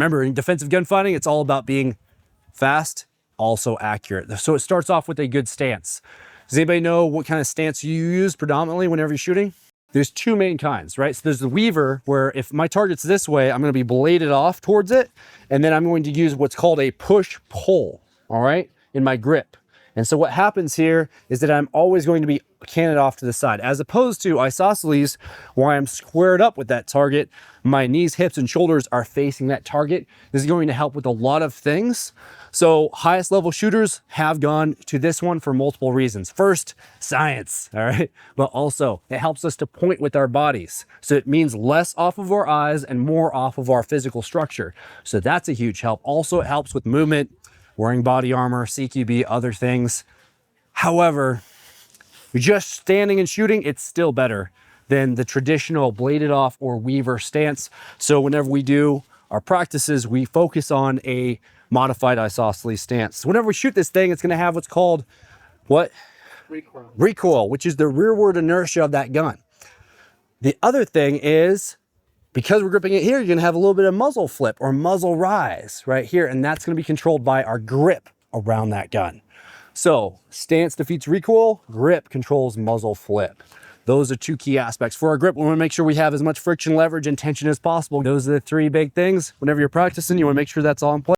Remember, in defensive gunfighting, it's all about being fast, also accurate. So it starts off with a good stance. Does anybody know what kind of stance you use predominantly whenever you're shooting? There's two main kinds, right? So there's the weaver, where if my target's this way, I'm gonna be bladed off towards it, and then I'm going to use what's called a push-pull, all right, in my grip. And so what happens here is that I'm always going to be canted off to the side, as opposed to isosceles, where I'm squared up with that target. My knees, hips, and shoulders are facing that target. This is going to help with a lot of things. So highest level shooters have gone to this one for multiple reasons. First, science, all right? But also it helps us to point with our bodies. So it means less off of our eyes and more off of our physical structure. So that's a huge help. Also, it helps with movement, wearing body armor, CQB, other things. However, just standing and shooting, it's still better than the traditional bladed off or weaver stance. So whenever we do our practices, we focus on a modified isosceles stance. Whenever we shoot this thing, it's gonna have what's called what? Recoil. Recoil, which is the rearward inertia of that gun. The other thing is, because we're gripping it here, you're gonna have a little bit of muzzle flip or muzzle rise right here, and that's gonna be controlled by our grip around that gun. So stance defeats recoil, grip controls muzzle flip. Those are two key aspects. For our grip, we wanna make sure we have as much friction, leverage, and tension as possible. Those are the three big things. Whenever you're practicing, you wanna make sure that's all in place.